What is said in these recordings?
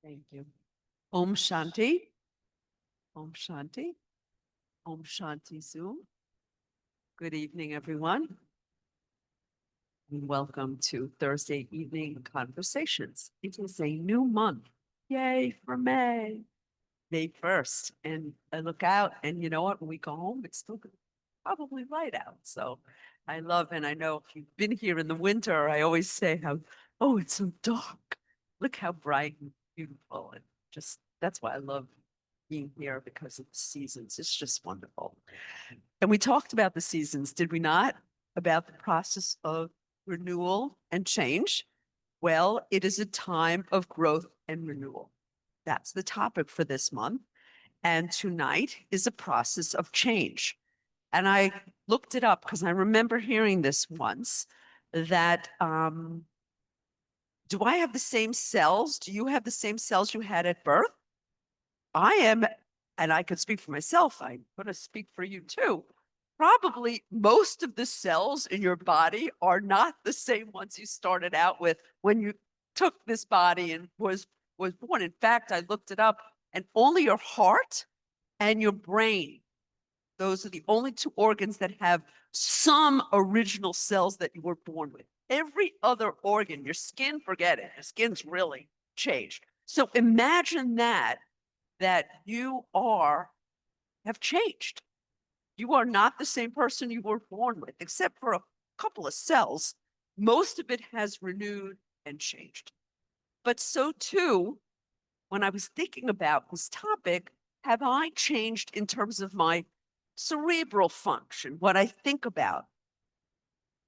Thank you. Om Shanti. Om Shanti. Om Shanti Zoom. Good evening, everyone. And welcome to Thursday evening conversations. It is a new month. Yay for May. May 1st. And I look out and you know what? When we go home, it's still probably light out. So I love, and I know if you've been here in the winter, I always say how, oh, it's so dark. Look how bright and beautiful. And just, that's why I love being here, because of the seasons. It's just wonderful. And we talked about the seasons, did we not? About the process of renewal and change. Well, it is a time of growth and renewal. That's the topic for this month. And tonight is a process of change. And I looked it up because I remember hearing this once, that do I have the same cells? Do you have the same cells you had at birth? I am, and I could speak for myself, I'm going to speak for you too. Probably most of the cells in your body are not the same ones you started out with when you took this body and was born. In fact, I looked it up, and only your heart and your brain, those are the only two organs that have some original cells that you were born with. Every other organ, your skin, forget it. Your skin's really changed. So imagine that you have changed. You are not the same person you were born with, except for a couple of cells. Most of it has renewed and changed. But so too, when I was thinking about this topic, have I changed in terms of my cerebral function, what I think about?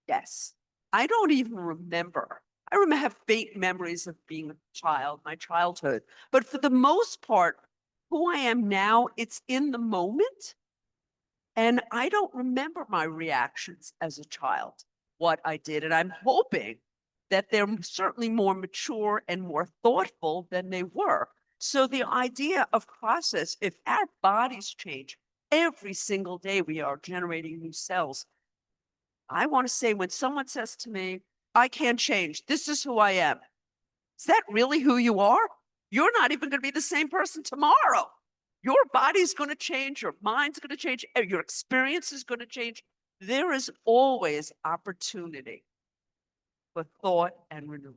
Yes. I don't even remember. I have faint memories of being a child, my childhood. But for the most part, who I am now, it's in the moment. And I don't remember my reactions as a child, what I did. And I'm hoping that they're certainly more mature and more thoughtful than they were. So the idea of process, if our bodies change, every single day we are generating new cells. I want to say, when someone says to me, I can't change, this is who I am. Is that really who you are? You're not even going to be the same person tomorrow. Your body's going to change, your mind's going to change, your experience is going to change. There is always opportunity for thought and renewal,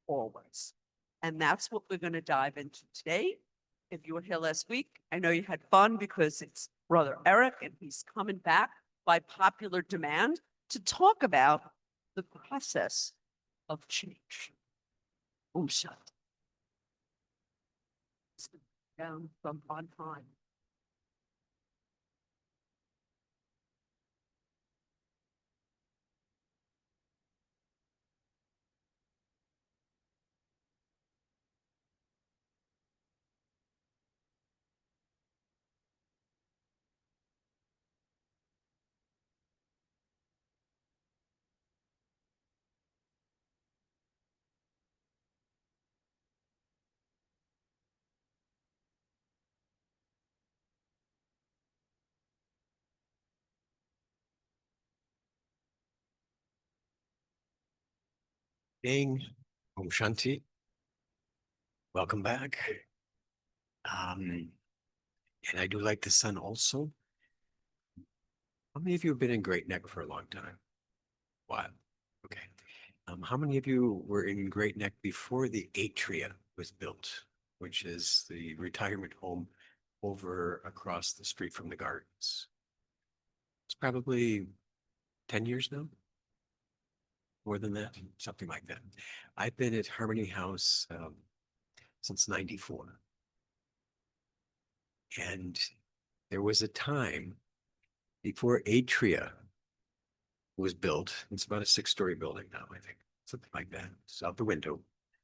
always. And that's what we're going to dive into today. If you were here last week, I know you had fun because it's Brother Erik, and he's coming back by popular demand to talk about the process of change. Om Shanti. Down from on time. Ding. Om Shanti. Welcome back. And I do like the sun also. How many of you have been in Great Neck for a long time? Wow. Okay. How many of you were in Great Neck before the Atria was built, which is the retirement home over across the street from the gardens? It's probably 10 years now. More than that, something like that. I've been at Harmony House since 94. And there was a time before Atria was built. It's about a 6-story building now, I think, something like that. It's out the window.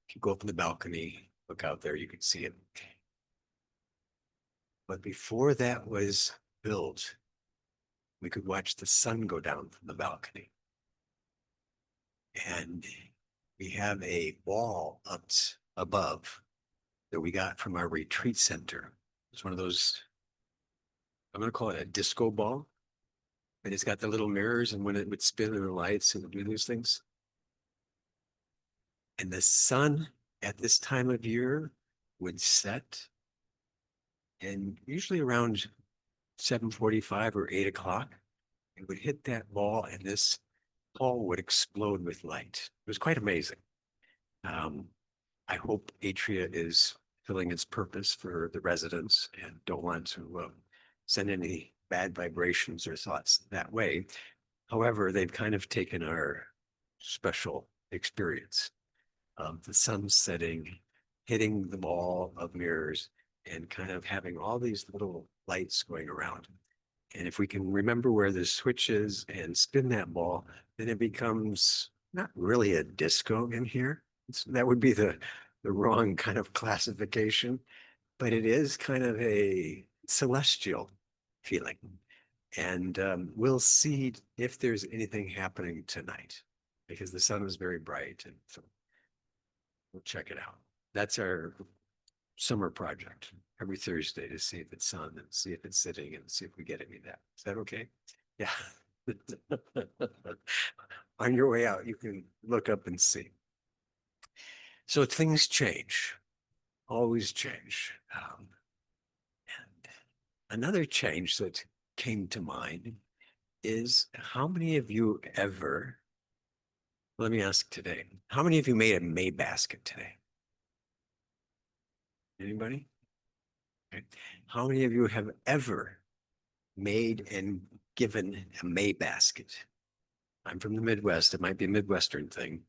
If you go up in the balcony, look out there, you can see it. But before that was built, we could watch the sun go down from the balcony. And we have a wall up above that we got from our retreat center. It's one of those, I'm going to call it a disco ball. And it's got the little mirrors, and when it would spin in the lights, it would do these things. And the sun at this time of year would set, and usually around 7:45 or 8 o'clock, it would hit that ball and this hall would explode with light. It was quite amazing. Um, I hope Atria is filling its purpose for the residents and don't want to send any bad vibrations or thoughts that way. However, they've kind of taken our special experience of the sun setting, hitting the ball of mirrors, and kind of having all these little lights going around. And if we can remember where the switch is and spin that ball, then it becomes not really a disco in here. That would be the wrong kind of classification, but it is kind of a celestial feeling. And we'll see if there's anything happening tonight because the sun is very bright. And so we'll check it out. That's our summer project every Thursday to see if it's on and see if it's sitting and see if we get any of that. Is that okay? Yeah. On your way out, you can look up and see. So things change, always change. And another change that came to mind is how many of you ever, let me ask today, how many of you made a May basket today? Anybody? Okay. How many of you have ever made and given a May basket? I'm from the Midwest. It might be a Midwestern thing.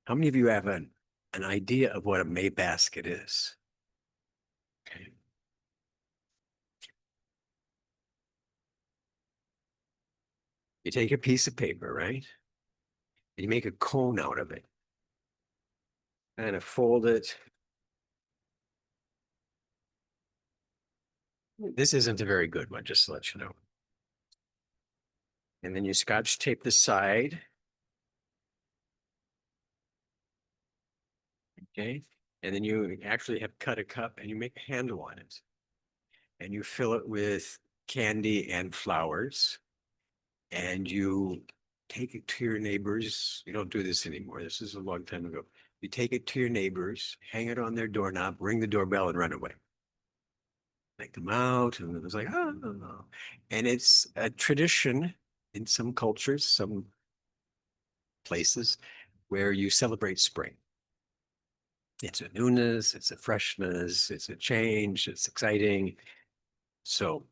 How many of you have an idea of what a May basket is? Okay. You take a piece of paper, right? And you make a cone out of it. And fold it. This isn't a very good one, just to let you know. And then you scotch tape the side. Okay. And then you actually have cut a cup and you make a handle on it. And you fill it with candy and flowers. And you take it to your neighbors. You don't do this anymore. This is a long time ago. You take it to your neighbors, hang it on their doorknob, ring the doorbell, and run away. Take them out, and it was like, oh, no. And it's a tradition in some cultures, some places where you celebrate spring. It's a newness, it's a freshness, it's a change, it's exciting. So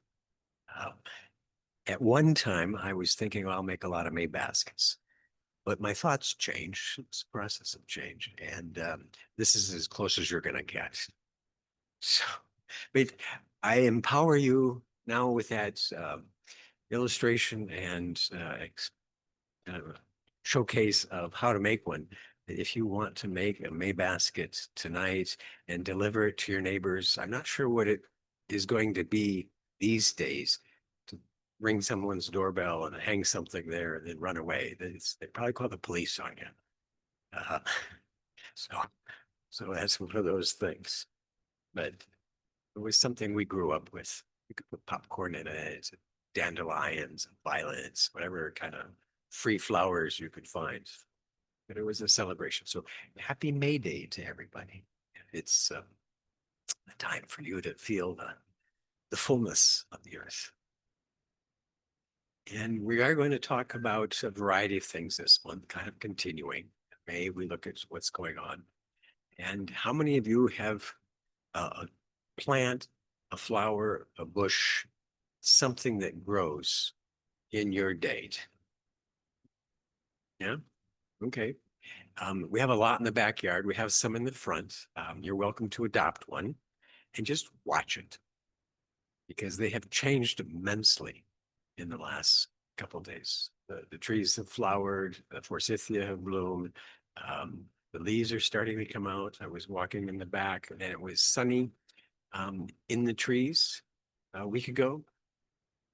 at one time, I was thinking, well, I'll make a lot of May baskets. But my thoughts change. It's a process of change. And this is as close as you're going to get. So, but I empower you now with that illustration and showcase of how to make one. If you want to make a May basket tonight and deliver it to your neighbors, I'm not sure what it is going to be these days to ring someone's doorbell and hang something there and then run away. They probably call the police on you. So that's one of those things. But it was something we grew up with. You could put popcorn in it, dandelions, violets, whatever kind of free flowers you could find. But it was a celebration. So happy May Day to everybody. It's a time for you to feel the fullness of the earth. And we are going to talk about a variety of things this month, kind of continuing. May we look at what's going on. And how many of you have a plant, a flower, a bush, something that grows in your date? Yeah, okay. We have a lot in the backyard. We have some in the front. You're welcome to adopt one and just watch it because they have changed immensely in the last couple of days. The trees have flowered, the forsythia have bloomed. The leaves are starting to come out. I was walking in the back and it was sunny in the trees a week ago.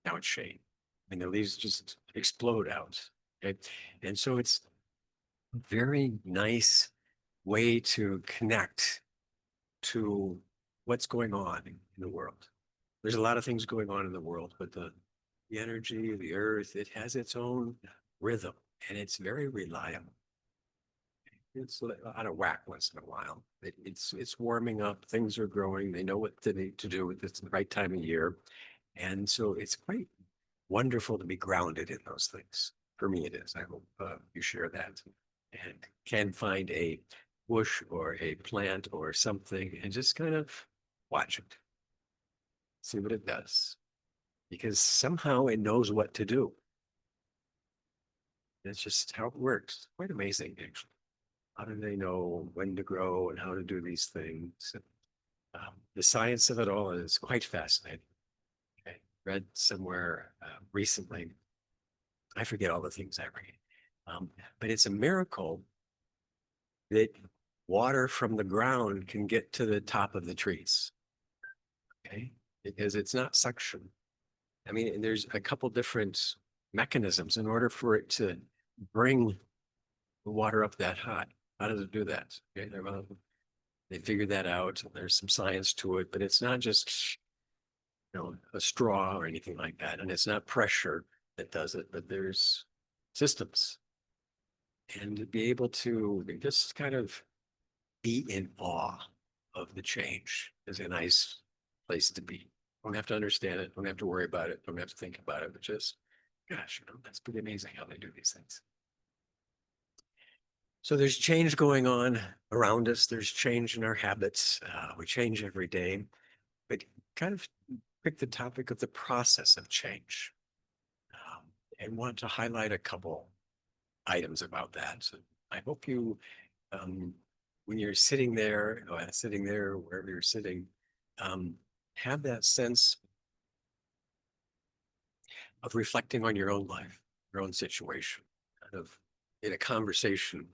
Now it's shade and the leaves just explode out. Okay. And so it's a very nice way to connect to what's going on in the world. There's a lot of things going on in the world, but the energy, the earth, it has its own rhythm and it's very reliable. it's out of whack once in a while. It's warming up, things are growing, they know what they need to do. It's the right time of year. And so it's quite wonderful to be grounded in those things. For me, it is. I hope you share that and can find a bush or a plant or something and just kind of watch it, see what it does, because somehow it knows what to do. It's just how it works. Quite amazing, actually. How do they know when to grow and how to do these things? The science of it all is quite fascinating. I read somewhere recently, I forget all the things I read, but it's a miracle that water from the ground can get to the top of the trees. Okay, because it's not suction. I mean, there's a couple different mechanisms in order for it to bring the water up that high. How does it do that? Okay, they figured that out. There's some science to it, but it's not just a straw or anything like that, and it's not pressure that does it, but there's systems. And to be able to just kind of be in awe of the change is a nice place to be. Don't have to understand it, don't have to worry about it, don't have to think about it, but just, gosh, that's pretty amazing how they do these things. So there's change going on around us. There's change in our habits. We change every day, but kind of pick the topic of the process of change and want to highlight a couple items about that. So I hope you, when you're sitting there, wherever you're sitting, have that sense of reflecting on your own life, your own situation, kind of in a conversation,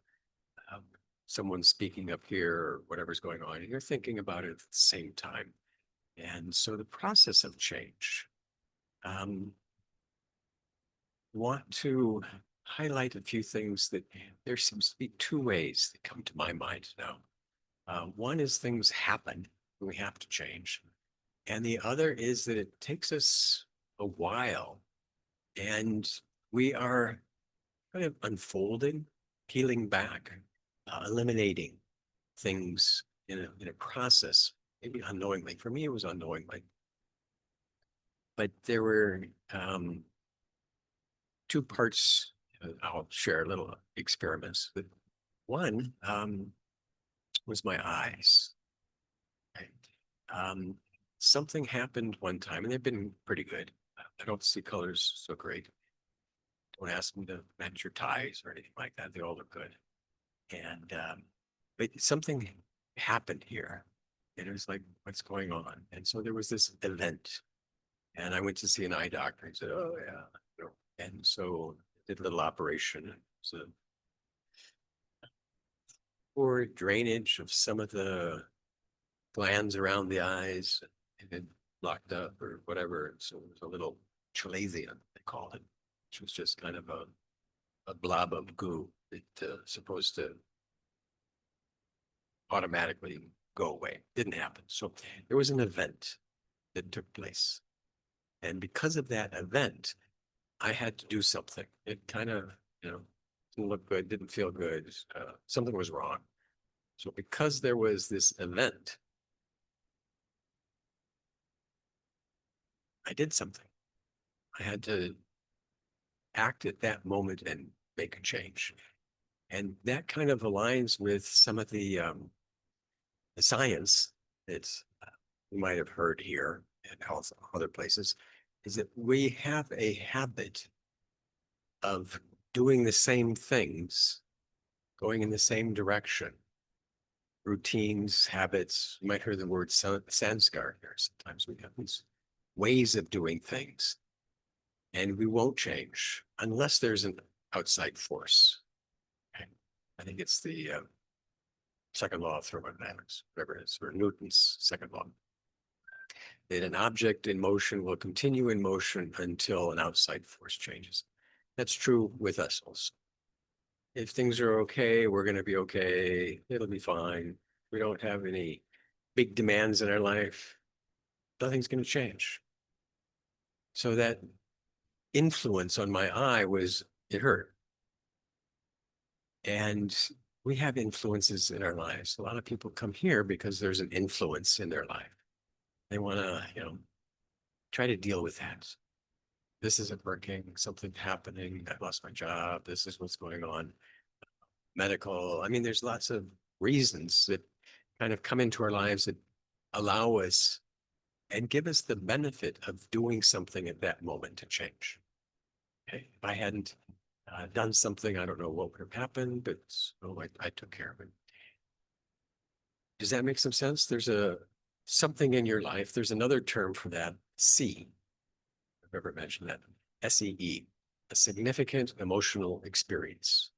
someone speaking up here or whatever's going on, and you're thinking about it at the same time. And so the process of change, want to highlight a few things that there seems to be two ways that come to my mind now. One is things happen and we have to change. And the other is that it takes us a while and we are kind of unfolding, peeling back, eliminating things in a process, maybe unknowingly. For me, it was unknowingly. But there were two parts. I'll share little experiments. But one was my eyes. Okay. Something happened one time, and they've been pretty good. I don't see colors so great. Don't ask me to match your ties or anything like that. They all look good. And but something happened here. And it was like, what's going on? And so there was this event. And I went to see an eye doctor. He said, oh, yeah. And so did a little operation. So for drainage of some of the glands around the eyes and it blocked up or whatever. So it was a little chalazion, they called it, which was just kind of a blob of goo that supposed to automatically go away. Didn't happen. So there was an event that took place. And because of that event, I had to do something. It kind of, didn't look good, didn't feel good. Something was wrong. So because there was this event, I did something. I had to act at that moment and make a change. And that kind of aligns with some of the science that you might have heard here and also other places, is that we have a habit of doing the same things, going in the same direction. Routines, habits, you might hear the word sanskar here. Sometimes we have these ways of doing things and we won't change unless there's an outside force. Okay. I think it's the second law of thermodynamics, whatever it is, or Newton's second law. That an object in motion will continue in motion until an outside force changes. That's true with us also. If things are okay, we're going to be okay. It'll be fine. We don't have any big demands in our life. Nothing's going to change. So that influence on my eye was, it hurt. And we have influences in our lives. A lot of people come here because there's an influence in their life. They want to, try to deal with that. This isn't working, something happening, I lost my job, this is what's going on. Medical, I mean, there's lots of reasons that kind of come into our lives that allow us and give us the benefit of doing something at that moment to change. Okay, if I hadn't done something, I don't know what would have happened, but I took care of it. Does that make some sense? There's something in your life. There's another term for that, C. I've ever mentioned that. SEE, a significant emotional experience.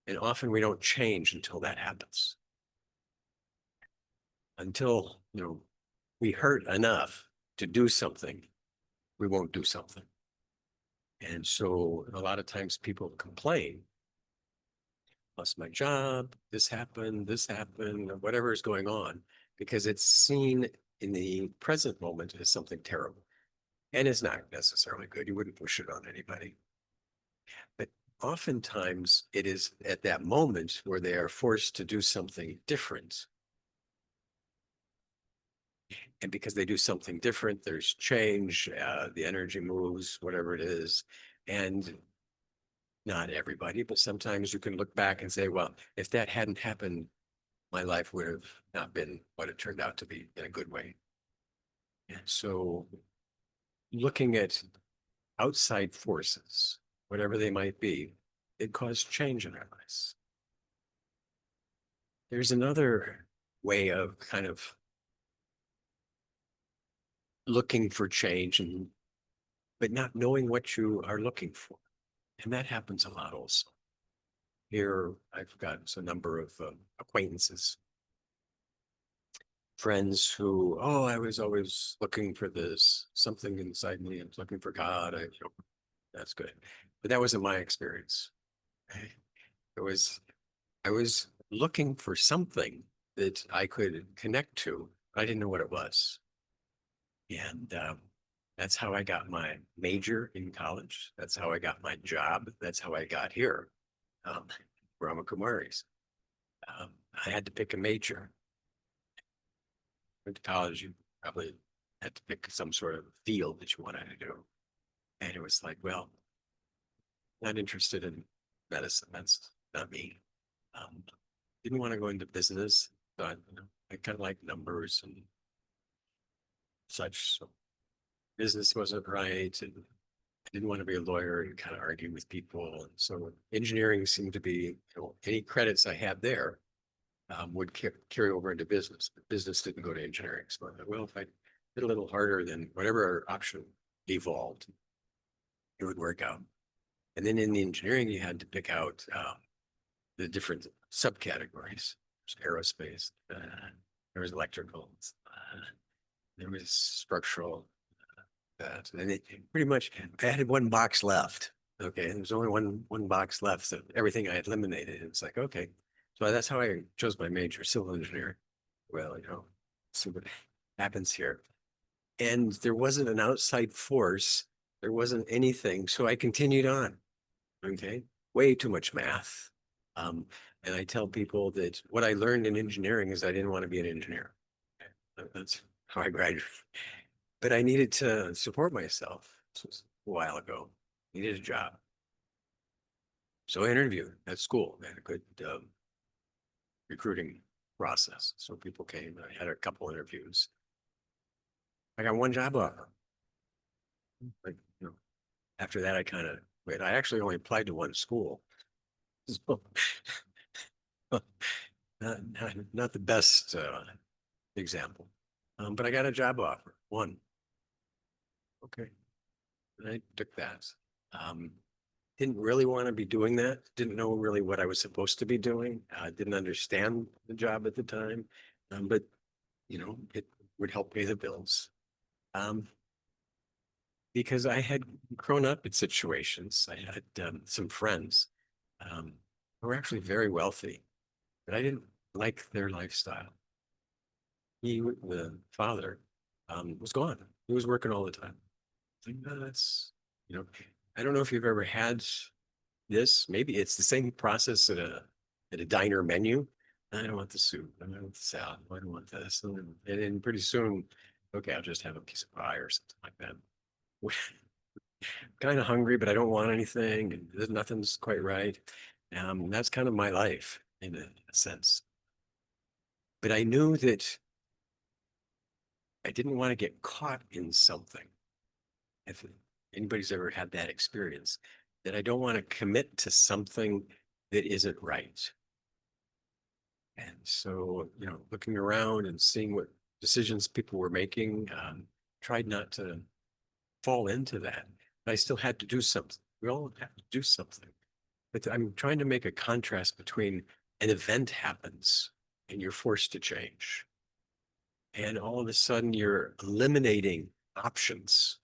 And often we don't change until that happens. Until, we hurt enough to do something, we won't do something. And so a lot of times people complain, lost my job, this happened, whatever is going on, because it's seen in the present moment as something terrible. And it's not necessarily good. You wouldn't push it on anybody. But oftentimes it is at that moment where they are forced to do something different. And because they do something different, there's change, the energy moves, whatever it is. And not everybody, but sometimes you can look back and say, well, if that hadn't happened, my life would have not been what it turned out to be in a good way. And so looking at outside forces, whatever they might be, it caused change in our lives. There's another way of kind of looking for change but not knowing what you are looking for. And that happens a lot also. Here, I've got a number of acquaintances, friends who, oh, I was always looking for this, something inside me. I was looking for God. That's good. But that wasn't my experience. I was looking for something that I could connect to. I didn't know what it was. And that's how I got my major in college. That's how I got my job. That's how I got here, Brahma Kumaris. I had to pick a major. Went to college, you probably had to pick some sort of field that you wanted to do. And it was like, well, not interested in medicine. That's not me. Didn't want to go into business, but I kind of like numbers and such. So business wasn't right, and I didn't want to be a lawyer and kind of argue with people. And so engineering seemed to be, any credits I had there would carry over into business. But business didn't go to engineering. So I thought, well, if I did a little harder, then whatever option evolved, it would work out. And then in the engineering, you had to pick out the different subcategories. There's aerospace, there was electrical, there was structural. And it pretty much, I had one box left. Okay, there was only one box left, so everything I had eliminated. It's like, okay, so that's how I chose my major, civil engineering. Well, see what happens here. And there wasn't an outside force. There wasn't anything. So I continued on. Okay, way too much math. And I tell people that what I learned in engineering is I didn't want to be an engineer. That's how I graduated. But I needed to support myself. This was a while ago. Needed a job. So I interviewed at school. I had a good recruiting process. So people came. I had a couple interviews. I got one job offer. Like, after that, I kind of wait. I actually only applied to one school. So not the best example. But I got a job offer. One. Okay. And I took that. Didn't really want to be doing that. Didn't know really what I was supposed to be doing. Didn't understand the job at the time. But it would help pay the bills. Because I had grown up in situations. I had some friends who were actually very wealthy, but I didn't like their lifestyle. The father, was gone. He was working all the time. I think, no, that's, I don't know if you've ever had this. Maybe it's the same process at at a diner menu. I don't want the soup. I don't want the salad. I don't want this. And then pretty soon, okay, I'll just have a piece of pie or something like that. Kind of hungry, but I don't want anything. And nothing's quite right. That's kind of my life in a sense. But I knew that I didn't want to get caught in something. If anybody's ever had that experience, that I don't want to commit to something that isn't right. And so, looking around and seeing what decisions people were making, tried not to fall into that. But I still had to do something. We all have to do something. But I'm trying to make a contrast between an event happens and you're forced to change. And all of a sudden you're eliminating options.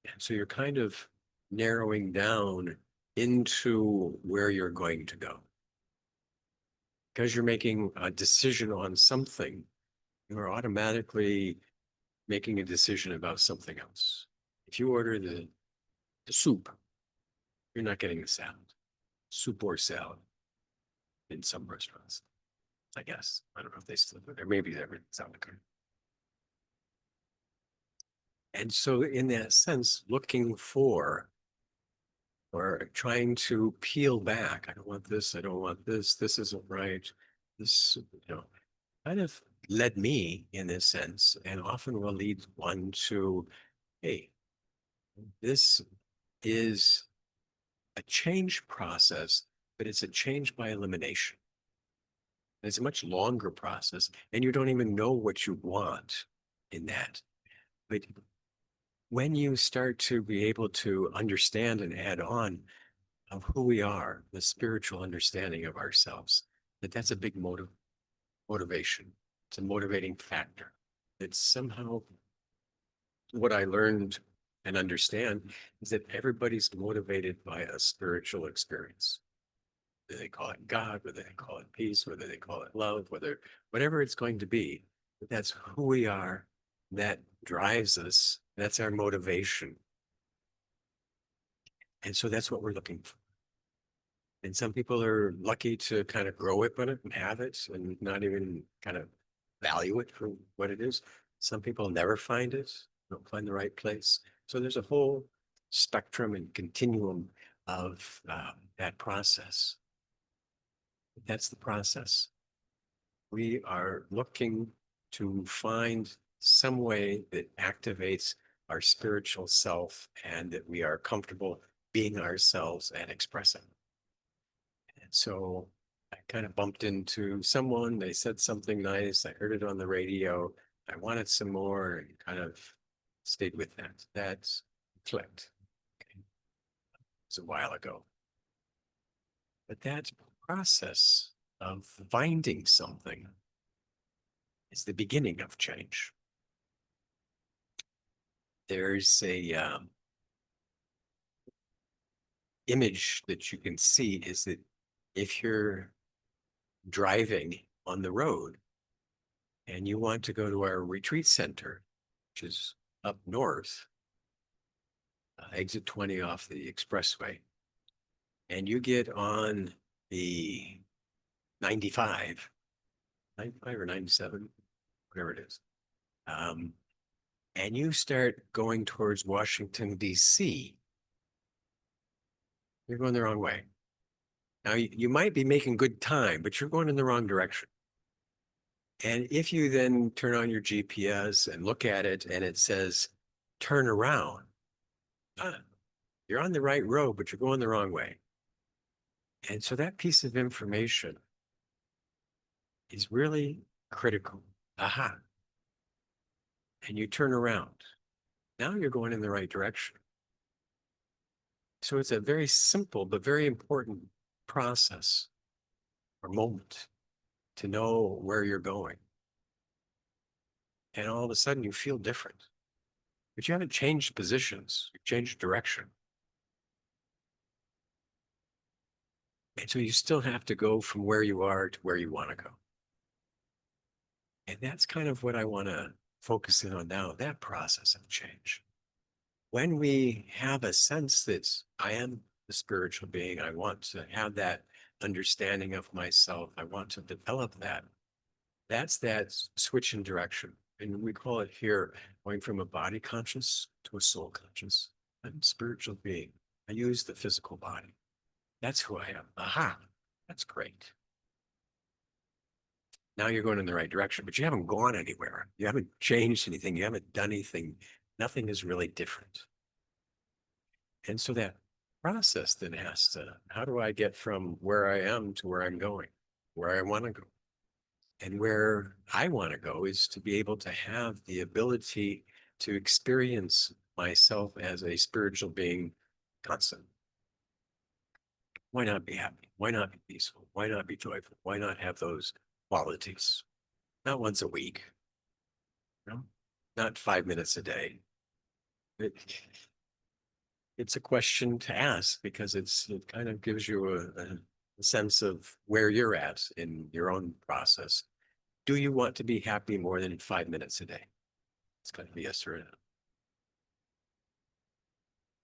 And so you're kind of narrowing down into where you're going to go. Because you're making a decision on something, you are automatically making a decision about something else. If you order the soup, you're not getting the salad. Soup or salad in some restaurants, I guess. I don't know if they still do. There maybe they're in South Dakota. And so in that sense, looking for or trying to peel back, I don't want this, I don't want this isn't right. This, kind of led me in this sense, and often will lead one to, hey, this is a change process, but it's a change by elimination. It's a much longer process, and you don't even know what you want in that. But when you start to be able to understand and add on of who we are, the spiritual understanding of ourselves, that's a big motivation. It's a motivating factor. It's somehow what I learned and understand is that everybody's motivated by a spiritual experience. Whether they call it God, whether they call it peace, whether they call it love, whatever it's going to be, that's who we are. That drives us. That's our motivation. And so that's what we're looking for. And some people are lucky to kind of grow up on it and have it and not even kind of value it for what it is. Some people never find it, don't find the right place. So there's a whole spectrum and continuum of that process. That's the process. We are looking to find some way that activates our spiritual self and that we are comfortable being ourselves and expressing. And so I kind of bumped into someone, they said something nice, I heard it on the radio, I wanted some more and kind of stayed with that. That's clicked. Okay. It was a while ago. But that process of finding something is the beginning of change. There's a image that you can see is that if you're driving on the road and you want to go to our retreat center, which is up north, exit 20 off the expressway, and you get on the 95 or 97, whatever it is, and you start going towards Washington, D.C., you're going the wrong way. Now, you might be making good time, but you're going in the wrong direction. And if you then turn on your GPS and look at it and it says, turn around, you're on the right road, but you're going the wrong way. And so that piece of information is really critical. Aha. And you turn around. Now you're going in the right direction. So it's a very simple but very important process or moment to know where you're going. And all of a sudden you feel different. But you haven't changed positions, you've changed direction. And so you still have to go from where you are to where you want to go. And that's kind of what I want to focus in on now, that process of change. When we have a sense that I am the spiritual being, I want to have that understanding of myself. I want to develop that. That's that switch in direction. And we call it here going from a body conscious to a soul conscious. I'm a spiritual being. I use the physical body. That's who I am. Aha, that's great. Now you're going in the right direction, but you haven't gone anywhere. You haven't changed anything. You haven't done anything. Nothing is really different. And so that process then has to, how do I get from where I am to where I'm going, where I want to go? And where I want to go is to be able to have the ability to experience myself as a spiritual being constant. Why not be happy? Why not be peaceful? Why not be joyful? Why not have those qualities? Not once a week, you know? Not 5 minutes a day. It's a question to ask because it kind of gives you a sense of where you're at in your own process. Do you want to be happy more than 5 minutes a day? It's going to be yes or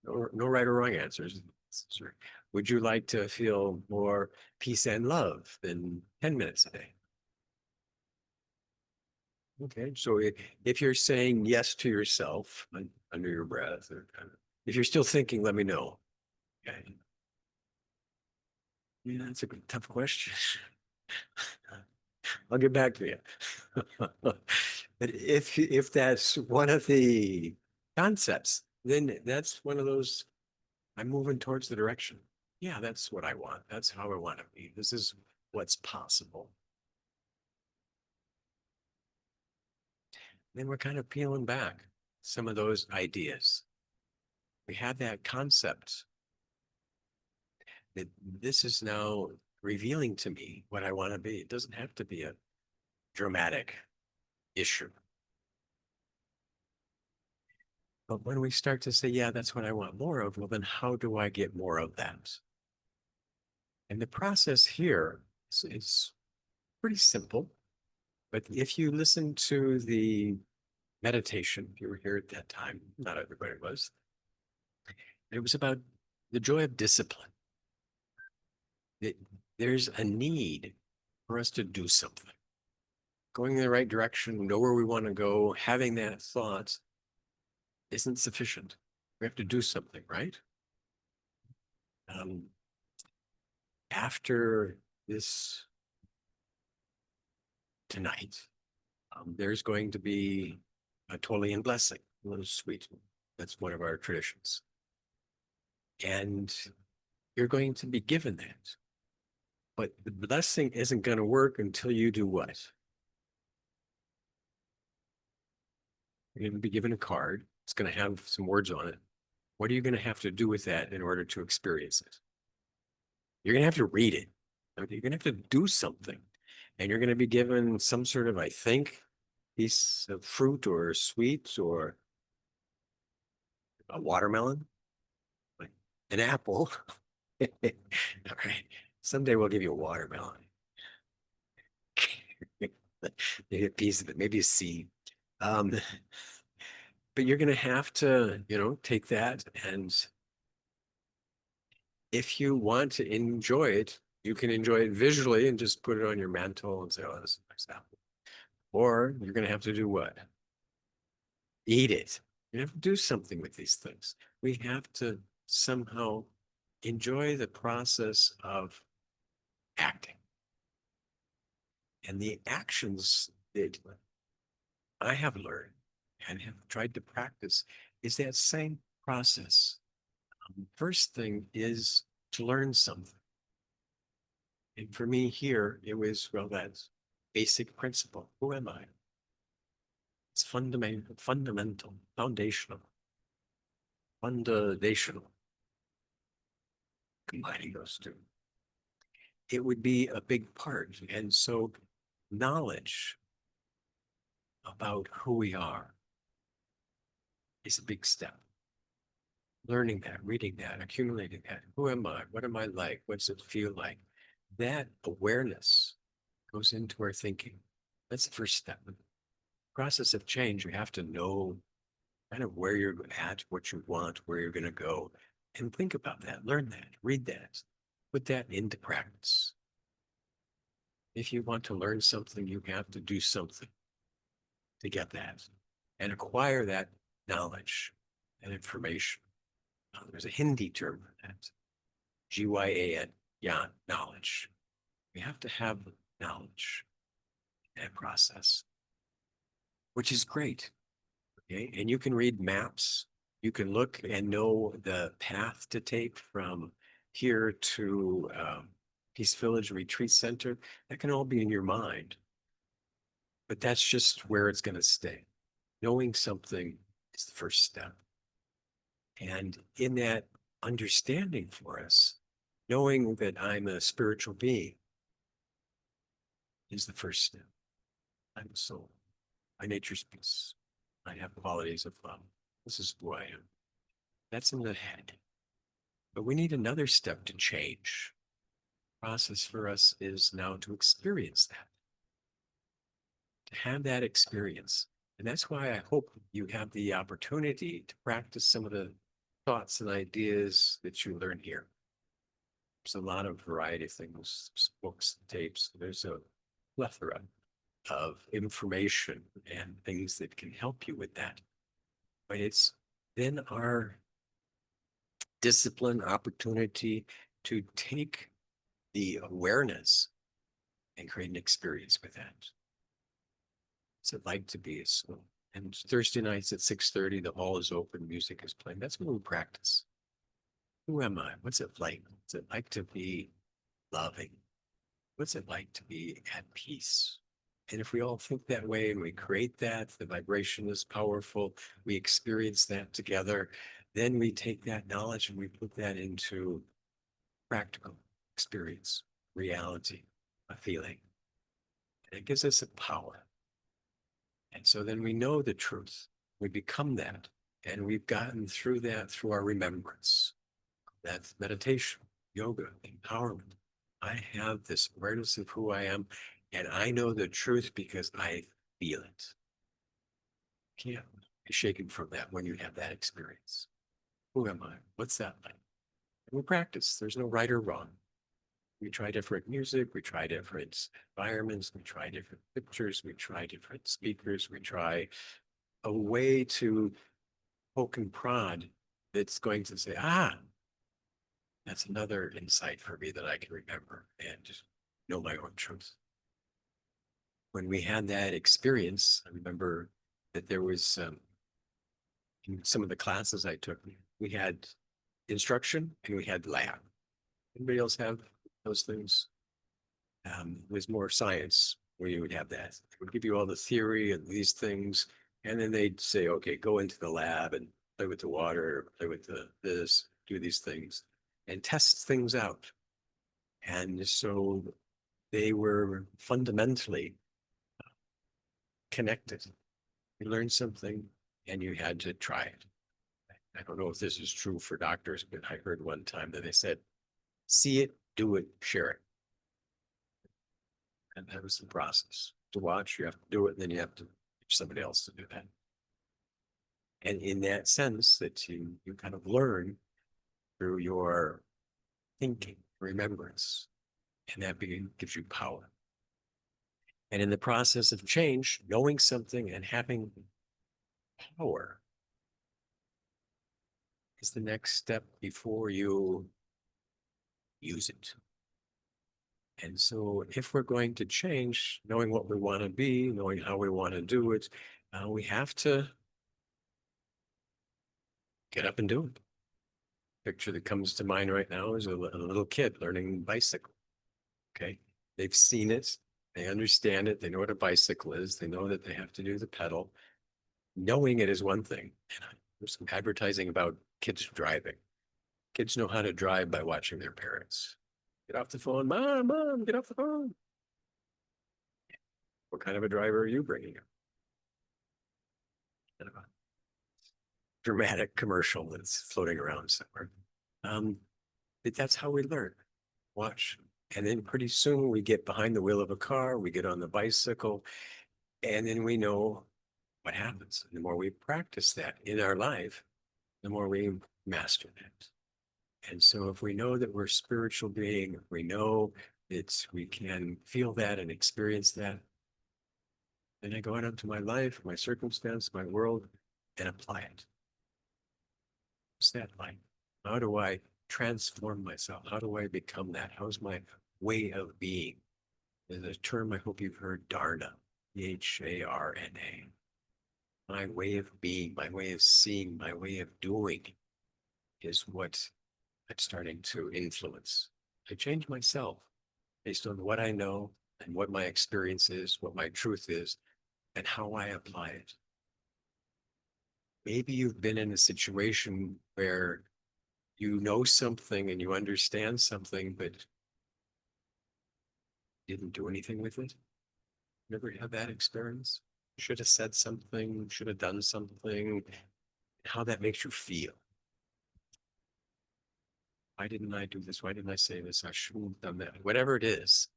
no. No right or wrong answers. Sure. Would you like to feel more peace and love than 10 minutes a day? Okay, so if you're saying yes to yourself under your breath, or if you're still thinking, let me know. Okay. Yeah, that's a tough question. I'll get back to you. But if that's one of the concepts, then that's one of those, I'm moving towards the direction. Yeah, that's what I want. That's how I want to be. This is what's possible. Then we're kind of peeling back some of those ideas. We have that concept that this is now revealing to me what I want to be. It doesn't have to be a dramatic issue. But when we start to say, yeah, that's what I want more of, well, then how do I get more of that? And the process here is pretty simple. But if you listen to the meditation, if you were here at that time, not everybody was, it was about the joy of discipline. There's a need for us to do something. Going in the right direction, know where we want to go, having that thought isn't sufficient. We have to do something, right? After this tonight, there's going to be a Tolian blessing, a little sweet. That's one of our traditions. And you're going to be given that. But the blessing isn't going to work until you do what? You're going to be given a card. It's going to have some words on it. What are you going to have to do with that in order to experience it? You're going to have to read it. You're going to have to do something. And you're going to be given some sort of, I think, piece of fruit or sweet or a watermelon, like an apple. All right. Someday we'll give you a watermelon. Maybe a piece of it, maybe a seed. But you're going to have to, take that. And if you want to enjoy it, you can enjoy it visually and just put it on your mantle and say, oh, this is a nice apple. Or you're going to have to do what? Eat it. You have to do something with these things. We have to somehow enjoy the process of acting. And the actions that I have learned and have tried to practice is that same process. First thing is to learn something. And for me here, it was, well, that's basic principle. Who am I? It's fundamental, foundational, combining those two. It would be a big part. And so knowledge about who we are is a big step. Learning that, reading that, accumulating that. Who am I? What am I like? What's it feel like? That awareness goes into our thinking. That's the first step. The process of change, you have to know kind of where you're at, what you want, where you're going to go, and think about that, learn that, read that. put that into practice. If you want to learn something, you have to do something to get that and acquire that knowledge and information. There's a Hindi term for that, Gyan, Gyan, knowledge. We have to have knowledge and process, which is great. Okay, and you can read maps. You can look and know the path to take from here to Peace Village Retreat Center. That can all be in your mind, but that's just where it's going to stay. Knowing something is the first step. And in that understanding for us, knowing that I'm a spiritual being is the first step. I'm a soul. My nature's peace. I have qualities of love. This is who I am. That's in the head. But we need another step to change. The process for us is now to experience that, to have that experience. And that's why I hope you have the opportunity to practice some of the thoughts and ideas that you learn here. There's a lot of variety of things, books, tapes. There's a plethora of information and things that can help you with that. But it's then our discipline opportunity to take the awareness and create an experience with that. What's it like to be a soul? And Thursday nights at 6:30, the hall is open, music is playing. That's when we practice. Who am I? What's it like? What's it like to be loving? What's it like to be at peace? And if we all think that way and we create that, the vibration is powerful, we experience that together, then we take that knowledge and we put that into practical experience, reality, a feeling. And it gives us a power. And so then we know the truth. We become that. And we've gotten through that through our remembrance. That's meditation, yoga, empowerment. I have this awareness of who I am, and I know the truth because I feel it. Can't be shaken from that when you have that experience. Who am I? What's that like? And we practice. There's no right or wrong. We try different music, we try different environments, we try different pictures, we try different speakers, we try a way to poke and prod that's going to say, that's another insight for me that I can remember and just know my own truth. When we had that experience, I remember that there was in some of the classes I took, we had instruction and we had lab. Anybody else have those things? It was more science where you would have that. It would give you all the theory and these things, and then they'd say, okay, go into the lab and play with the water, play with this, do these things, and test things out. And so they were fundamentally connected. You learned something and you had to try it. I don't know if this is true for doctors, but I heard one time that they said, see it, do it, share it. And that was the process. To watch, you have to do it, and then you have to teach somebody else to do that. And in that sense, that you kind of learn through your thinking, remembrance, and that gives you power. And in the process of change, knowing something and having power is the next step before you use it. And so if we're going to change, knowing what we want to be, knowing how we want to do it, we have to get up and do it. Picture that comes to mind right now is a little kid learning bicycle. Okay. They've seen it. They understand it. They know what a bicycle is. They know that they have to do the pedal. Knowing it is one thing. There's some advertising about kids driving. Kids know how to drive by watching their parents. Get off the phone. Mom, get off the phone. What kind of a driver are you bringing up? Kind of a dramatic commercial that's floating around somewhere. But that's how we learn. Watch. And then pretty soon we get behind the wheel of a car, we get on the bicycle, and then we know what happens. And the more we practice that in our life, the more we master that. And so if we know that we're a spiritual being, if we know that we can feel that and experience that, then I go out into my life, my circumstance, my world, and apply it. What's that like? How do I transform myself? How do I become that? How's my way of being? There's a term I hope you've heard, Dharna, Dharna. My way of being, my way of seeing, my way of doing is what I'm starting to influence. I change myself based on what I know and what my experience is, what my truth is, and how I apply it. Maybe you've been in a situation where you know something and you understand something, but didn't do anything with it. Never had that experience? Should have said something, should have done something, how that makes you feel. Why didn't I do this? Why didn't I say this? I shouldn't have done that. Whatever it is.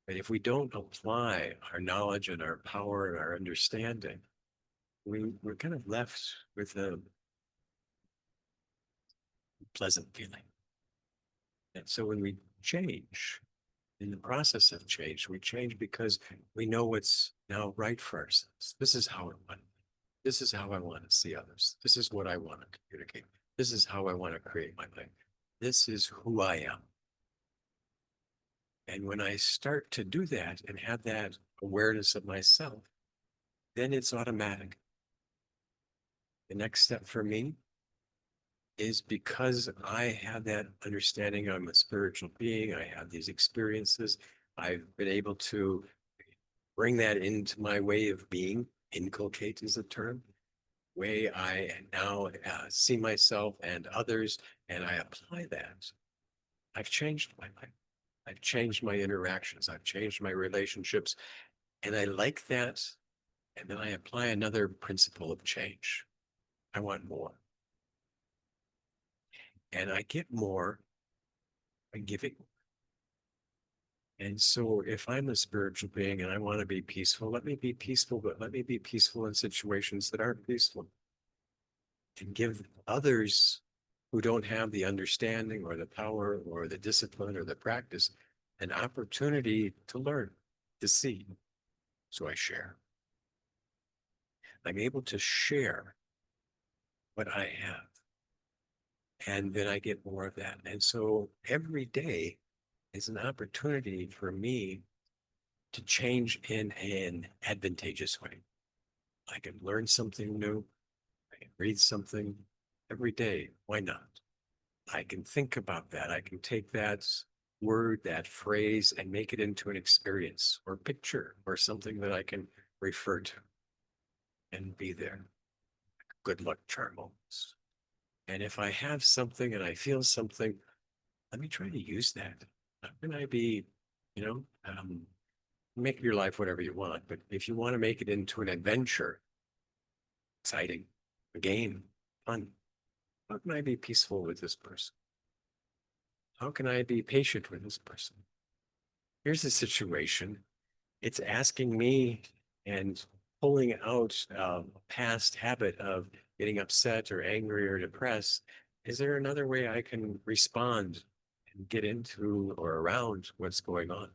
But if we don't apply our knowledge and our power and our understanding, we're kind of left with a pleasant feeling. And so when we change, in the process of change, we change because we know what's now right for ourselves. This is how I want. This is how I want to see others. This is what I want to communicate. This is how I want to create my life. This is who I am. And when I start to do that and have that awareness of myself, then it's automatic. The next step for me is because I have that understanding I'm a spiritual being, I have these experiences, I've been able to bring that into my way of being. Inculcate is the term. Way I now see myself and others, and I apply that. I've changed my life. I've changed my interactions. I've changed my relationships. And I like that. And then I apply another principle of change. I want more. And I get more by giving. And so if I'm a spiritual being and I want to be peaceful, let me be peaceful, but let me be peaceful in situations that aren't peaceful. And give others who don't have the understanding or the power or the discipline or the practice an opportunity to learn, to see. So I share. I'm able to share what I have. And then I get more of that. And so every day is an opportunity for me to change in an advantageous way. I can learn something new. I can read something every day. Why not? I can think about that. I can take that word, that phrase, and make it into an experience or picture or something that I can refer to and be there. Good luck charm moments. And if I have something and I feel something, let me try to use that. How can I be, you know, make your life whatever you want, but if you want to make it into an adventure, exciting, a game, fun, how can I be peaceful with this person? How can I be patient with this person? Here's a situation. It's asking me and pulling out a past habit of getting upset or angry or depressed. Is there another way I can respond and get into or around what's going on?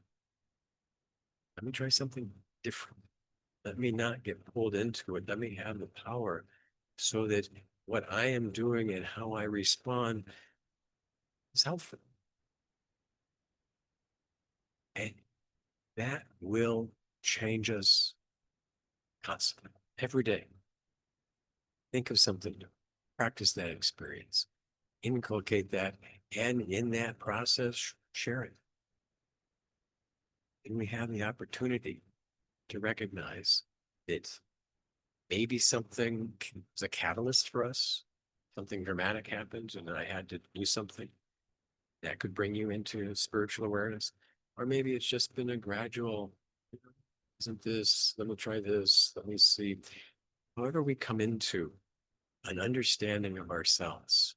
Let me try something different. Let me not get pulled into it. Let me have the power so that what I am doing and how I respond is helpful. And that will change us constantly, every day. Think of something new, practice that experience, inculcate that, and in that process, share it. And we have the opportunity to recognize that maybe something was a catalyst for us. Something dramatic happened and I had to do something that could bring you into spiritual awareness. Or maybe it's just been a gradual, isn't this, let me try this, let me see. However we come into an understanding of ourselves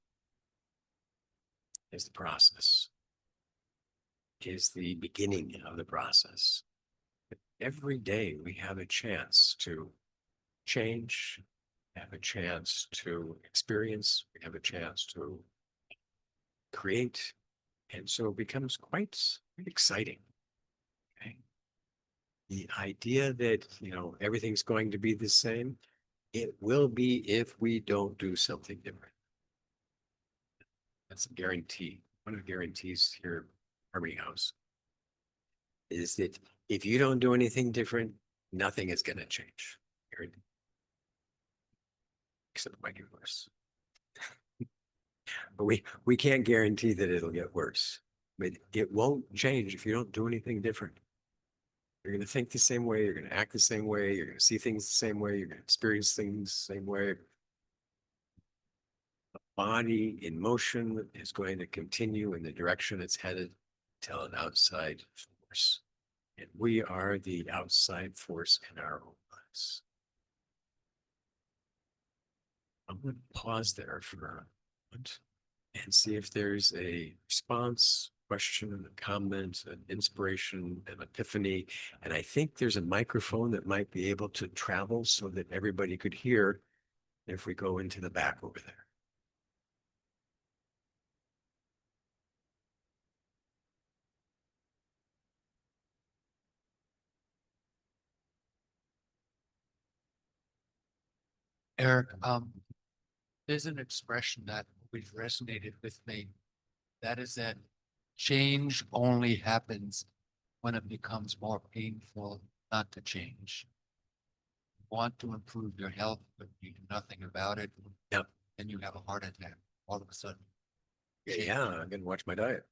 is the process, is the beginning of the process. Every day we have a chance to change, have a chance to experience, we have a chance to create. And so it becomes quite exciting. Okay. The idea that, everything's going to be the same, it will be if we don't do something different. That's a guarantee. One of the guarantees here at Harmony House is that if you don't do anything different, nothing is going to change. Except it might get worse. But we can't guarantee that it'll get worse. But it won't change if you don't do anything different. You're going to think the same way. You're going to act the same way. You're going to see things the same way. You're going to experience things the same way. The body in motion is going to continue in the direction it's headed till an outside force. And we are the outside force in our own lives. I'm going to pause there for a moment and see if there's a response, question, a comment, an inspiration, an epiphany. And I think there's a microphone that might be able to travel so that everybody could hear if we go into the back over there. Eric, there's an expression that always resonated with me. That is that change only happens when it becomes more painful not to change. You want to improve your health, but you do nothing about it. Yep. And you have a heart attack all of a sudden. Yeah, I'm going to watch my diet.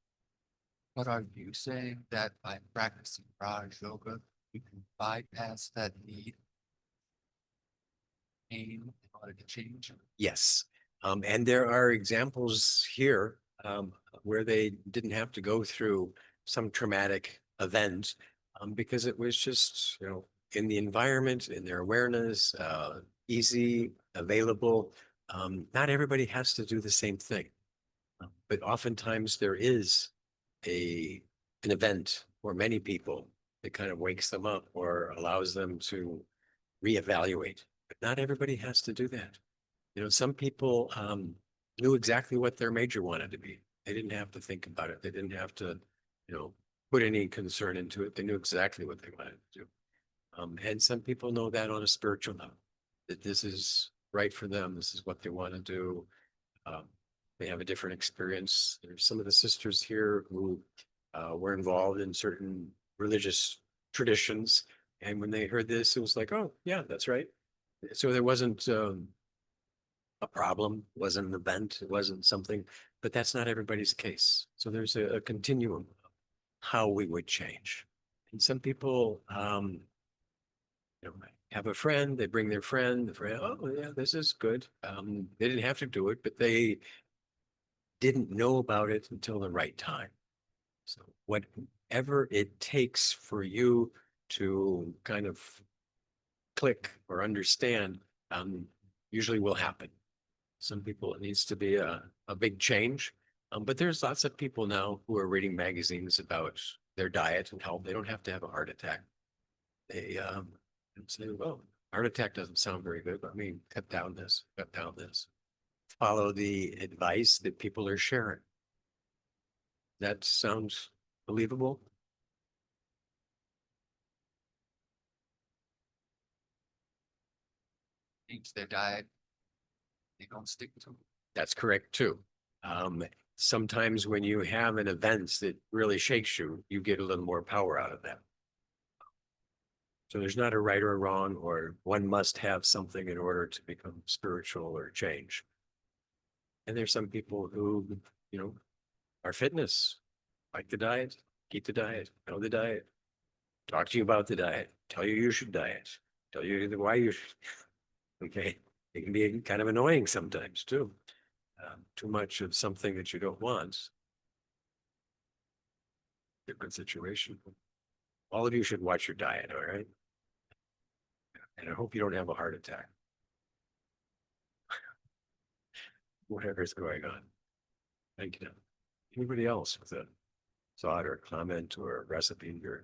What are you saying that by practicing Raj Yoga, you can bypass that need pain in order to change? Yes. And there are examples here where they didn't have to go through some traumatic event because it was just, in the environment, in their awareness, easy, available. Not everybody has to do the same thing, but oftentimes there is an event for many people that kind of wakes them up or allows them to reevaluate. But not everybody has to do that. Some people knew exactly what their major wanted to be. They didn't have to think about it. They didn't have to, put any concern into it. They knew exactly what they wanted to do. And some people know that on a spiritual level, that this is right for them. This is what they want to do. They have a different experience. There's some of the sisters here who were involved in certain religious traditions. And when they heard this, it was like, oh, yeah, that's right. So there wasn't a problem, wasn't an event, it wasn't something, but that's not everybody's case. So there's a continuum of how we would change. And some people, have a friend, they bring their friend, the friend, oh yeah, this is good. They didn't have to do it, but they didn't know about it until the right time. So whatever it takes for you to kind of click or understand, usually will happen. Some people, it needs to be a big change. But there's lots of people now who are reading magazines about their diet and health. They don't have to have a heart attack. They say, well, heart attack doesn't sound very good, but I mean, cut down this, cut down this. Follow the advice that people are sharing. That sounds believable? Change their diet. They don't stick to it. That's correct too. Sometimes when you have an event that really shakes you, you get a little more power out of that. So there's not a right or a wrong, or one must have something in order to become spiritual or change. And there's some people who, are fitness, like the diet, keep the diet, know the diet, talk to you about the diet, tell you should diet, tell you why you should. Okay. It can be kind of annoying sometimes too. Too much of something that you don't want. Different situation. All of you should watch your diet, all right? And I hope you don't have a heart attack. Whatever's going on. Thank you. Anybody else with a thought or comment or recipe or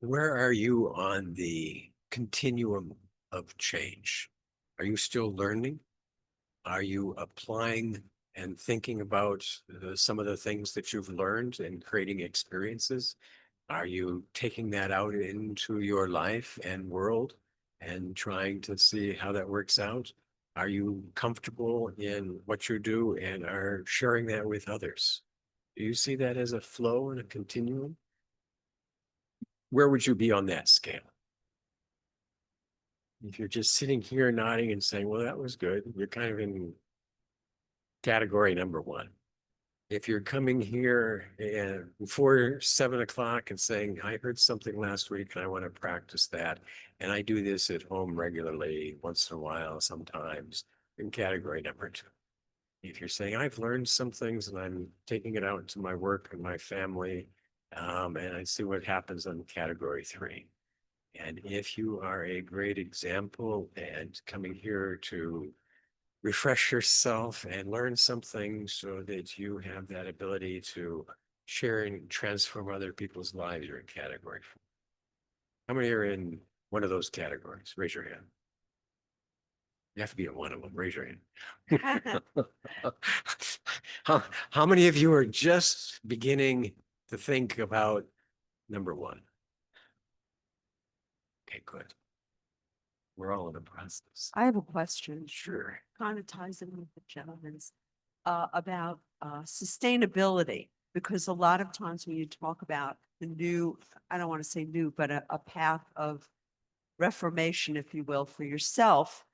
where are you on the continuum of change? Are you still learning? Are you applying and thinking about some of the things that you've learned and creating experiences? Are you taking that out into your life and world and trying to see how that works out? Are you comfortable in what you do and are sharing that with others? Do you see that as a flow and a continuum? Where would you be on that scale? If you're just sitting here nodding and saying, well, that was good, you're kind of in category number one. If you're coming here and before 7 o'clock and saying, I heard something last week and I want to practice that, and I do this at home regularly, once in a while, sometimes, in category number two. If you're saying, I've learned some things and I'm taking it out into my work and my family, and I see what happens on category three. And if you are a great example and coming here to refresh yourself and learn something so that you have that ability to share and transform other people's lives, you're in category four. How many are in one of those categories? Raise your hand. You have to be in one of them. Raise your hand. How many of you are just beginning to think about number one? Okay, good. We're all in the process. I have a question. Sure. Kind of ties in with the gentleman's about sustainability, because a lot of times when you talk about the new, I don't want to say new, but a path of reformation, if you will, for yourself,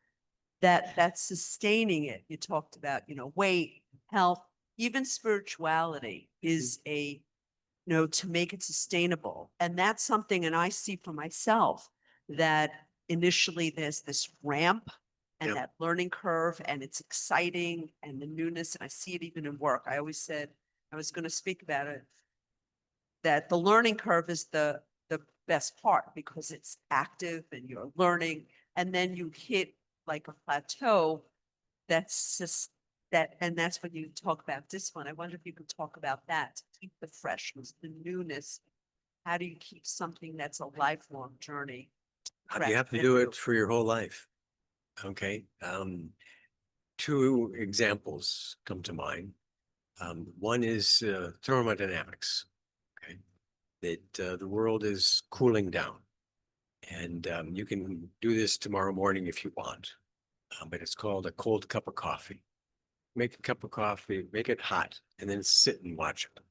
that's sustaining it. You talked about, weight, health, even spirituality is to make it sustainable. And that's something, and I see for myself that initially there's this ramp and Yep. that learning curve, and it's exciting and the newness. And I see it even in work. I always said I was going to speak about it, that the learning curve is the best part because it's active and you're learning. And then you hit like a plateau that's just and that's when you talk about discipline. I wonder if you could talk about that to keep the freshness, the newness. How do you keep something that's a lifelong journey? You have to do it for your whole life. Okay. Two examples come to mind. One is thermodynamics. Okay. That the world is cooling down. And you can do this tomorrow morning if you want. But it's called a cold cup of coffee. Make a cup of coffee, make it hot, and then sit and watch it.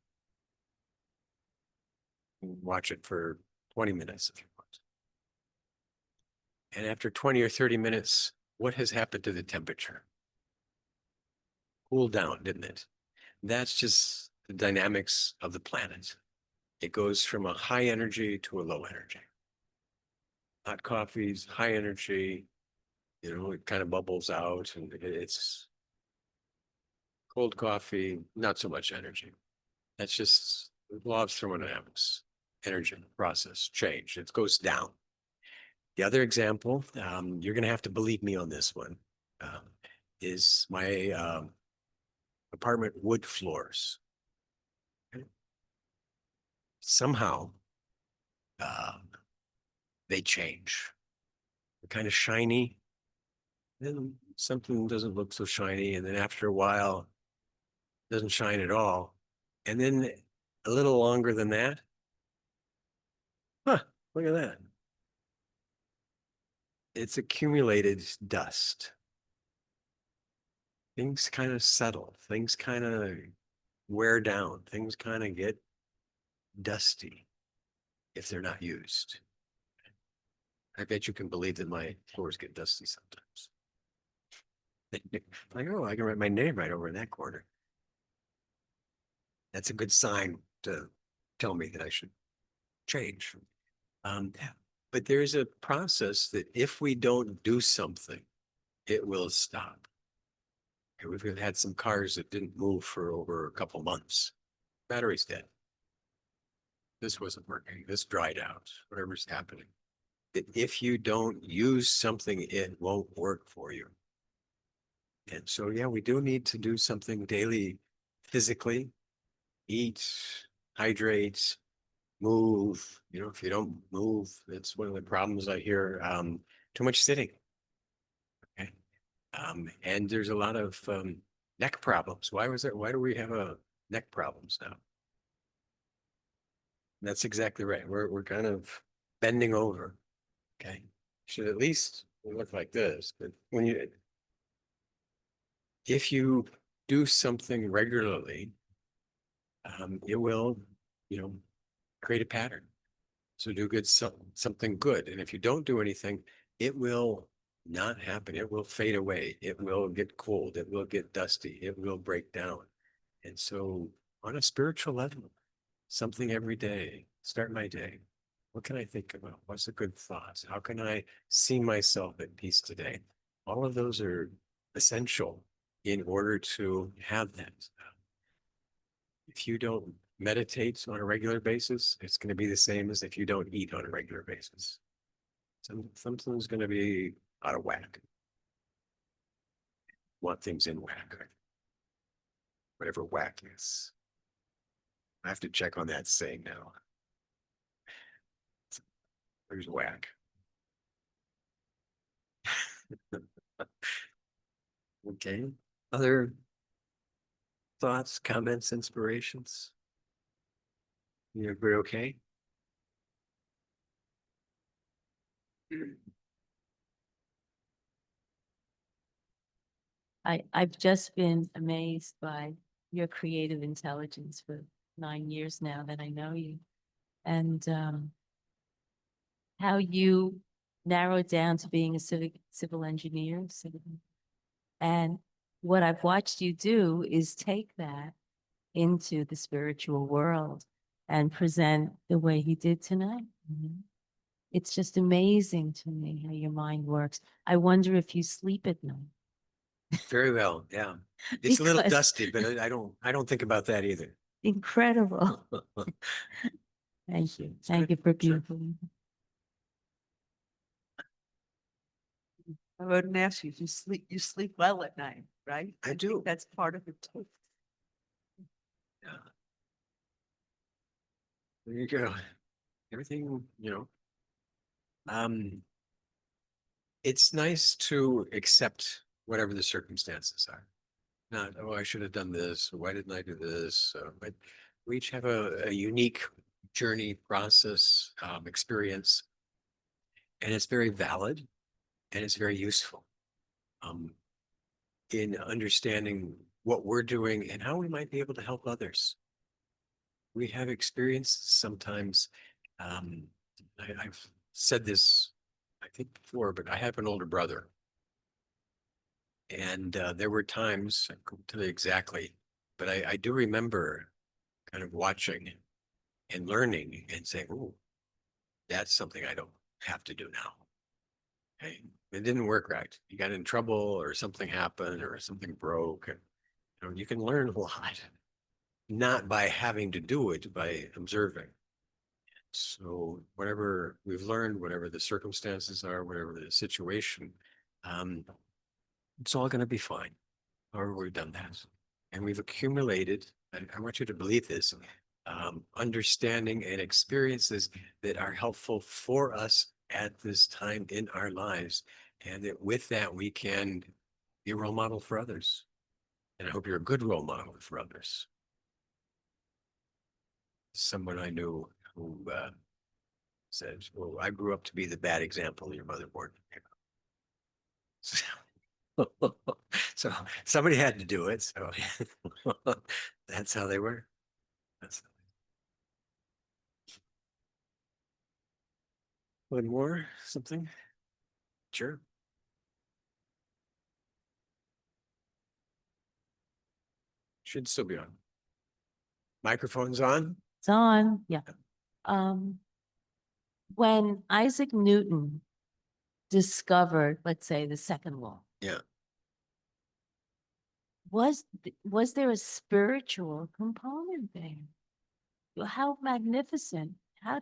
Watch it for 20 minutes if you want. And after 20 or 30 minutes, what has happened to the temperature? Cooled down, didn't it? That's just the dynamics of the planet. It goes from a high energy to a low energy. Hot coffee's high energy, it kind of bubbles out, and it's cold coffee, not so much energy. That's just the law of thermodynamics, energy process change. It goes down. The other example, you're going to have to believe me on this one, is my apartment wood floors. Okay. Somehow, they change. They're kind of shiny. Then something doesn't look so shiny. And then after a while, it doesn't shine at all. And then a little longer than that. Huh, look at that. It's accumulated dust. Things kind of settle. Things kind of wear down. Things kind of get dusty if they're not used. I bet you can believe that my floors get dusty sometimes. Like, oh, I can write my name right over in that corner. That's a good sign to tell me that I should change. But there's a process that if we don't do something, it will stop. Okay, we've had some cars that didn't move for over a couple months. Battery's dead. This wasn't working. This dried out. Whatever's happening. That if you don't use something, it won't work for you. And so, yeah, we do need to do something daily, physically, eat, hydrate, move. If you don't move, it's one of the problems I hear, too much sitting. Okay. And there's a lot of neck problems. Why do we have neck problems now? That's exactly right. We're kind of bending over. Okay. Should at least look like this, but if you do something regularly, it will, create a pattern. So do something good. And if you don't do anything, it will not happen. It will fade away. It will get cold. It will get dusty. It will break down. And so on a spiritual level, something every day, start my day. What can I think about? What's a good thought? How can I see myself at peace today? All of those are essential in order to have that. If you don't meditate on a regular basis, it's going to be the same as if you don't eat on a regular basis. Something's going to be out of whack. Want things in whack. Whatever whack is. I have to check on that saying now. There's whack. Okay. Other thoughts, comments, inspirations? You agree? Okay. I've just been amazed by your creative intelligence for 9 years now that I know you. And how you narrowed down to being a civil engineer. And what I've watched you do is take that into the spiritual world and present the way he did tonight. It's just amazing to me how your mind works. I wonder if you sleep at night. Very well. Yeah. It's a little Because- dusty, but I don't think about that either. Incredible. Thank you. Thank you for beautiful. I wouldn't ask you, you sleep well at night, right? I think do. That's part of it too. Yeah. There you go. Everything, it's nice to accept whatever the circumstances are. Not, oh, I should have done this. Why didn't I do this? But we each have a unique journey, process, experience, and it's very valid and it's very useful in understanding what we're doing and how we might be able to help others. We have experienced sometimes, I've said this, I think before, but I have an older brother. And there were times, I couldn't tell you exactly, but I do remember kind of watching and learning and saying, oh, that's something I don't have to do now. Hey, it didn't work right. You got in trouble or something happened or something broke. You can learn a lot, not by having to do it, by observing. So whatever we've learned, whatever the circumstances are, whatever the situation, it's all going to be fine. Or we've done that. And we've accumulated, and I want you to believe this, understanding and experiences that are helpful for us at this time in our lives. And that with that, we can be a role model for others. And I hope you're a good role model for others. Someone I knew who said, well, I grew up to be the bad example your mother born. So somebody had to do it. So that's how they were. One more, something? Sure. Should still be on. Microphone's on? It's on, yeah. When Isaac Newton discovered, let's say, the second law, Yeah. was there a spiritual component there? How magnificent! How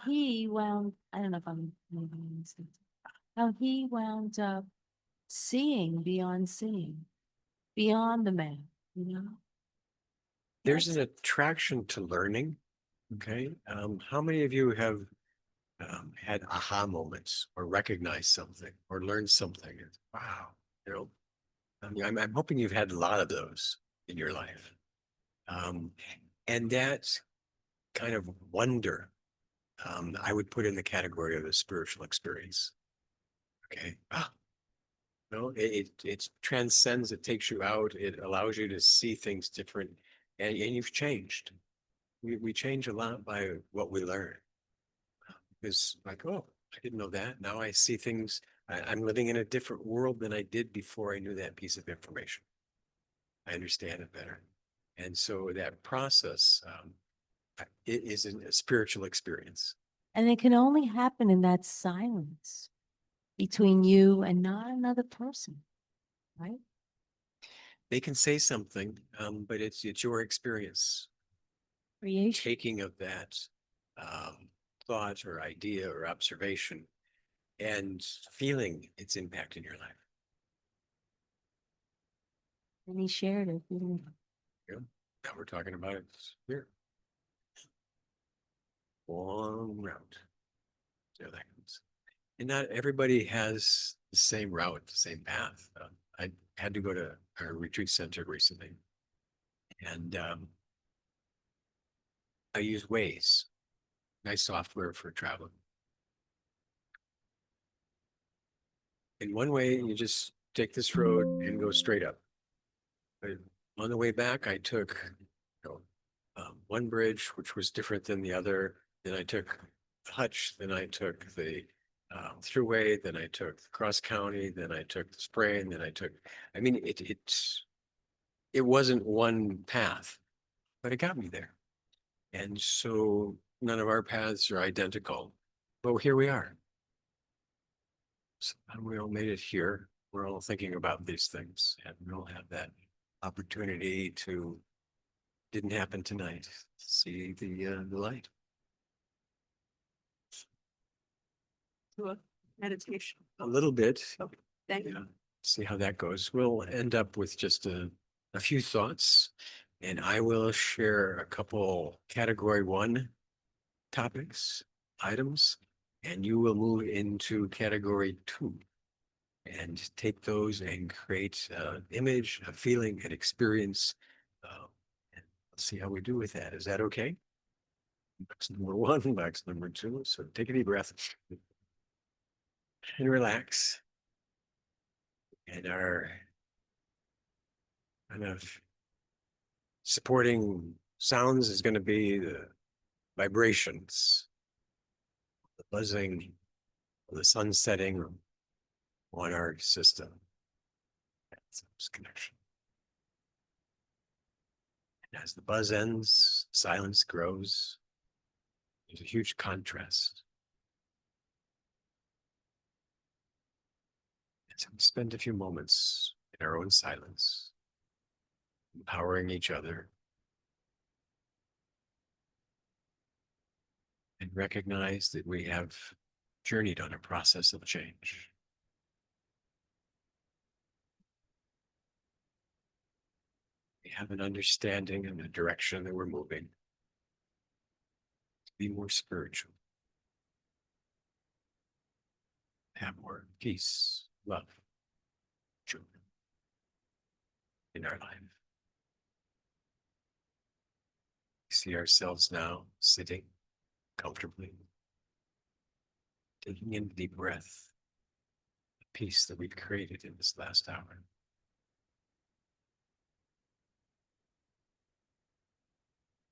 he wound, I don't know if I'm making sense. How he wound up seeing, beyond the man, There's Yes. an attraction to learning. Okay. How many of you have had aha moments or recognized something or learned something? Wow, You know, I mean, I'm hoping you've had a lot of those in your life. And that kind of wonder, I would put in the category of a spiritual experience. Okay. No, it transcends, it takes you out, it allows you to see things different, and you've changed. We change a lot by what we learn. It's like, oh, I didn't know that. Now I see things. I'm living in a different world than I did before I knew that piece of information. I understand it better. And so that process, it is a spiritual experience. And it can only happen in that silence between you and not another person, right? They can say something, but it's your experience. Creation. Taking of that thought or idea or observation and feeling its impact in your life. And he shared it. Didn't he? Yeah. Now we're talking about it here. Long route. So that comes. And not everybody has the same route, the same path. I had to go to a retreat center recently, and I use Waze, nice software for traveling. In one way, you just take this road and go straight up. But on the way back, I took one bridge, which was different than the other. Then I took the Hutch, then I took the thruway, then I took the cross county, then I took the spray, and then I took, I mean, it wasn't one path, but it got me there. And so none of our paths are identical, but here we are. So we all made it here. We're all thinking about these things, and we all have that opportunity to, didn't happen tonight, see the light. To a meditation. A little bit, Thank you. yeah, see how that goes. We'll end up with just a few thoughts, and I will share a couple category 1 topics, items, and you will move into category 2 and take those and create an image, a feeling, an experience. And let's see how we do with that. Is that okay? Box number 1, box number 2. So take a deep breath and relax. And our kind of supporting sounds is going to be the vibrations, the buzzing, the sun setting on our system. That's connection. And as the buzz ends, silence grows. There's a huge contrast. And so we spend a few moments in our own silence, empowering each other, and recognize that we have journeyed on a process of change. We have an understanding and a direction that we're moving to be more spiritual, have more peace, love, joy in our life. We see ourselves now sitting comfortably, taking in a deep breath, the peace that we've created in this last hour.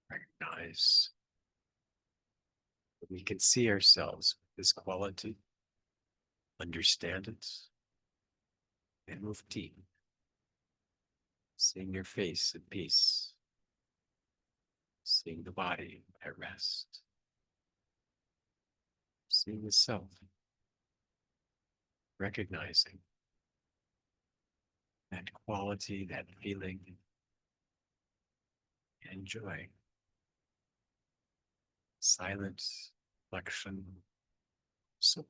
Recognize that we can see ourselves with this quality, understand it, and move deep. Seeing your face at peace, seeing the body at rest, seeing the self, recognizing that quality, that feeling, and joy. Silent reflection. So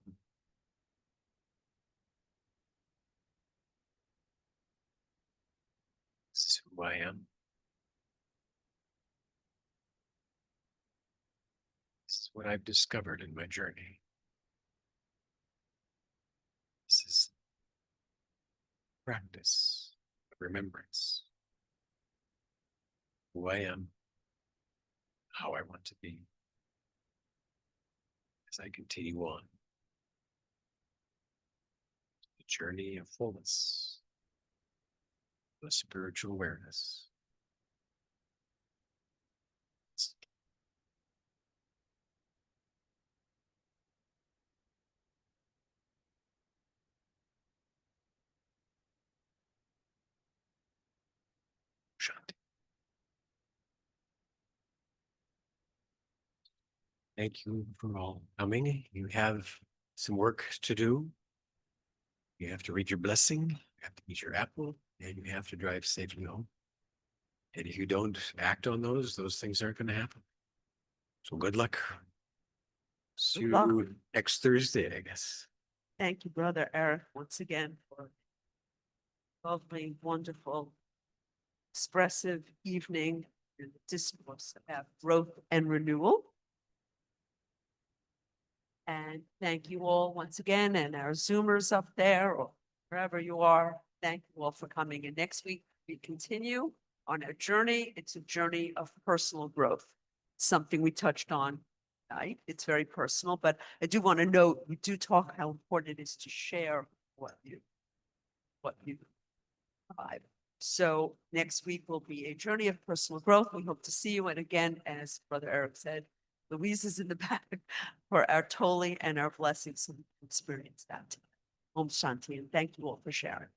this is who I am. This is what I've discovered in my journey. This is practice, of remembrance. Who I am, how I want to be, as I continue on the journey of fullness, of spiritual awareness. Shanti. Thank you for all coming. You have some work to do. You have to read your blessing, you have to eat your apple, and you have to drive safely home. And if you don't act on those things aren't going to happen. So good luck. See Good luck. you next Thursday, I guess. Thank you, Brother Eric, once again for lovely, wonderful, expressive evening and discourse about growth and renewal. And thank you all once again, and our Zoomers up there or wherever you are. Thank you all for coming. And next week, we continue on a journey. It's a journey of personal growth, something we touched on tonight. It's very personal, but I do want to note, we do talk how important it is to share what you vibe. So next week will be a journey of personal growth. We hope to see you. And again, as Brother Eric said, Louise is in the back for our tolling and our blessings. So we can experience that. Om Shanti, and thank you all for sharing.